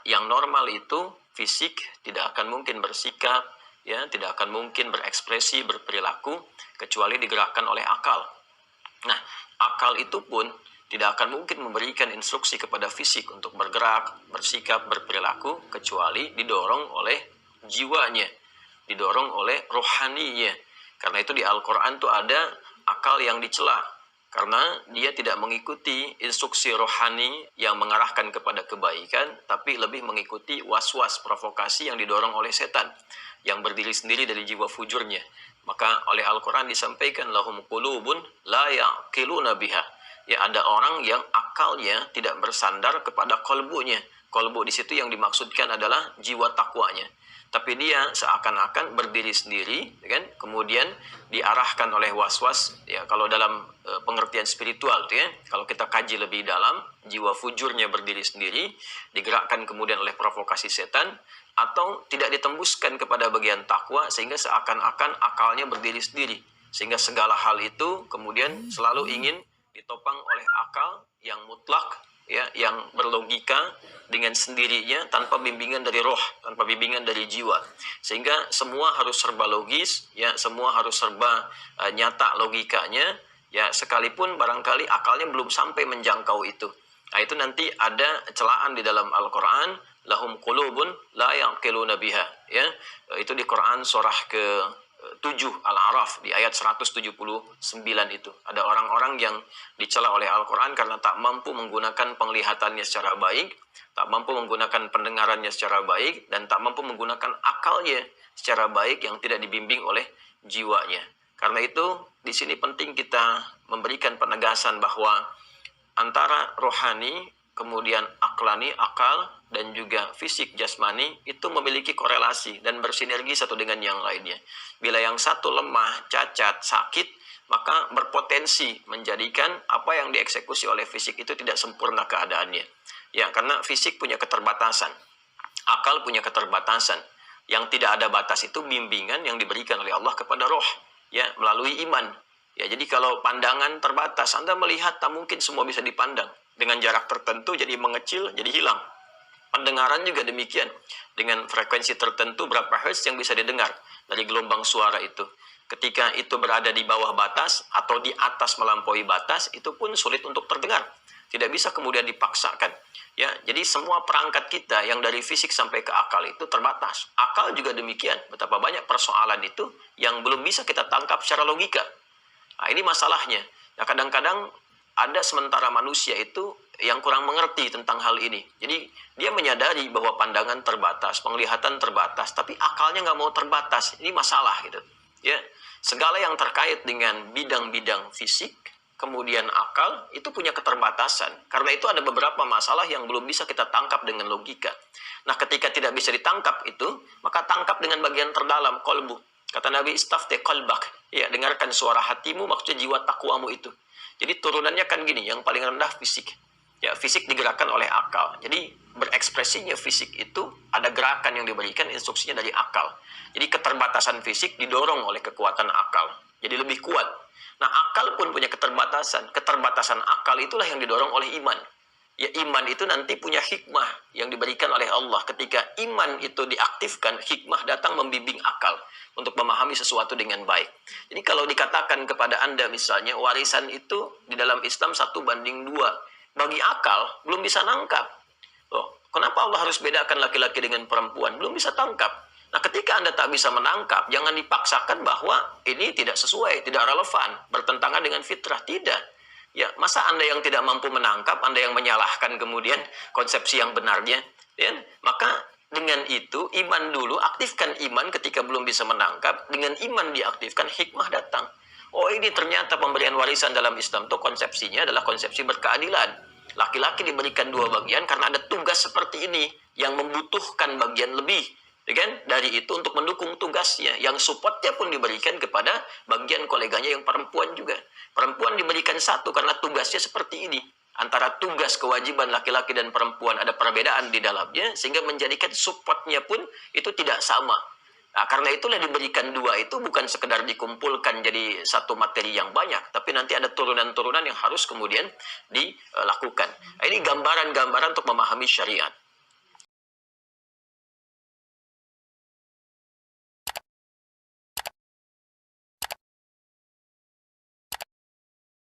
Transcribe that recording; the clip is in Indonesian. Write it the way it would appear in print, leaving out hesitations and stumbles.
yang normal itu fisik tidak akan mungkin bersikap, ya, tidak akan mungkin berekspresi, berperilaku kecuali digerakkan oleh akal. Nah, akal itu pun tidak akan mungkin memberikan instruksi kepada fisik untuk bergerak, bersikap, berperilaku kecuali didorong oleh jiwanya, didorong oleh rohaninya. Karena itu di Al-Quran tuh ada akal yang dicela, karena dia tidak mengikuti instruksi rohani yang mengarahkan kepada kebaikan, tapi lebih mengikuti was-was, provokasi yang didorong oleh setan, yang berdiri sendiri dari jiwa fujurnya. Maka oleh Al-Quran disampaikan, lahum qulubun la ya'qiluna biha. Ya, ada orang yang akalnya tidak bersandar kepada kolbunya. Kolbu di situ yang dimaksudkan adalah jiwa takwanya. Tapi dia seakan-akan berdiri sendiri, kan? Kemudian diarahkan oleh was-was. Ya, kalau dalam pengertian spiritual, ya, kalau kita kaji lebih dalam, jiwa fujurnya berdiri sendiri, digerakkan kemudian oleh provokasi setan, atau tidak ditembuskan kepada bagian takwa sehingga seakan-akan akalnya berdiri sendiri, sehingga segala hal itu kemudian selalu ingin ditopang oleh akal yang mutlak, ya, yang berlogika dengan sendirinya tanpa bimbingan dari roh, tanpa bimbingan dari jiwa, sehingga semua harus serba logis, ya, semua harus serba nyata logikanya, ya, sekalipun barangkali akalnya belum sampai menjangkau itu. Nah, itu nanti ada celaan di dalam Al-Quran, lahum qulubun la ya'qiluna biha, ya. Itu di Quran surah ke-7 Al-A'raf di ayat 179 itu. Ada orang-orang yang dicela oleh Al-Quran karena tak mampu menggunakan penglihatannya secara baik, tak mampu menggunakan pendengarannya secara baik, dan tak mampu menggunakan akalnya secara baik yang tidak dibimbing oleh jiwanya. Karena itu di sini penting kita memberikan penegasan bahwa antara rohani, kemudian aklani, akal, dan juga fisik jasmani itu memiliki korelasi dan bersinergi satu dengan yang lainnya. Bila yang satu lemah, cacat, sakit, maka berpotensi menjadikan apa yang dieksekusi oleh fisik itu tidak sempurna keadaannya. Ya, karena fisik punya keterbatasan, akal punya keterbatasan. Yang tidak ada batas itu bimbingan yang diberikan oleh Allah kepada roh, ya, melalui iman. Ya, jadi kalau pandangan terbatas, Anda melihat tak mungkin semua bisa dipandang. Dengan jarak tertentu jadi mengecil, jadi hilang. Pendengaran juga demikian. Dengan frekuensi tertentu berapa hertz yang bisa didengar dari gelombang suara itu. Ketika itu berada di bawah batas atau di atas melampaui batas, itu pun sulit untuk terdengar. Tidak bisa kemudian dipaksakan. Ya, jadi semua perangkat kita yang dari fisik sampai ke akal itu terbatas. Akal juga demikian. Betapa banyak persoalan itu yang belum bisa kita tangkap secara logika. Nah, ini masalahnya. Ya, kadang-kadang ada sementara manusia itu yang kurang mengerti tentang hal ini. Jadi dia menyadari bahwa pandangan terbatas, penglihatan terbatas, tapi akalnya nggak mau terbatas. Ini masalah gitu. Ya, segala yang terkait dengan bidang-bidang fisik, kemudian akal itu punya keterbatasan. Karena itu ada beberapa masalah yang belum bisa kita tangkap dengan logika. Nah, ketika tidak bisa ditangkap itu, maka tangkap dengan bagian terdalam, kolbu. Kata Nabi, istafti qalbak, ya, dengarkan suara hatimu, maksudnya jiwa takwamu itu. Jadi turunannya kan gini, yang paling rendah fisik. Ya, fisik digerakkan oleh akal. Jadi berekspresinya fisik itu ada gerakan yang diberikan, instruksinya dari akal. Jadi keterbatasan fisik didorong oleh kekuatan akal. Jadi lebih kuat. Nah, akal pun punya keterbatasan. Keterbatasan akal itulah yang didorong oleh iman. Ya, iman itu nanti punya hikmah yang diberikan oleh Allah. Ketika iman itu diaktifkan, hikmah datang membimbing akal untuk memahami sesuatu dengan baik. Jadi kalau dikatakan kepada Anda misalnya, warisan itu di dalam Islam 1:2. Bagi akal, belum bisa nangkap. Loh, kenapa Allah harus bedakan laki-laki dengan perempuan? Belum bisa tangkap. Nah, ketika Anda tak bisa menangkap, jangan dipaksakan bahwa ini tidak sesuai, tidak relevan, bertentangan dengan fitrah. Tidak. Ya, masa Anda yang tidak mampu menangkap, Anda yang menyalahkan kemudian konsepsi yang benarnya, ya? Maka dengan itu, iman dulu, aktifkan iman ketika belum bisa menangkap, dengan iman diaktifkan, hikmah datang. Oh, ini ternyata pemberian warisan dalam Islam itu konsepsinya adalah konsepsi berkeadilan. Laki-laki diberikan 2 bagian karena ada tugas seperti ini, yang membutuhkan bagian lebih. Kan? Dari itu untuk mendukung tugasnya, yang supportnya pun diberikan kepada bagian koleganya yang perempuan juga. Perempuan diberikan 1 karena tugasnya seperti ini. Antara tugas kewajiban laki-laki dan perempuan ada perbedaan di dalamnya, sehingga menjadikan supportnya pun itu tidak sama. Nah, karena itulah diberikan 2 itu bukan sekedar dikumpulkan jadi satu materi yang banyak, tapi nanti ada turunan-turunan yang harus kemudian dilakukan. Nah, ini gambaran-gambaran untuk memahami syariat.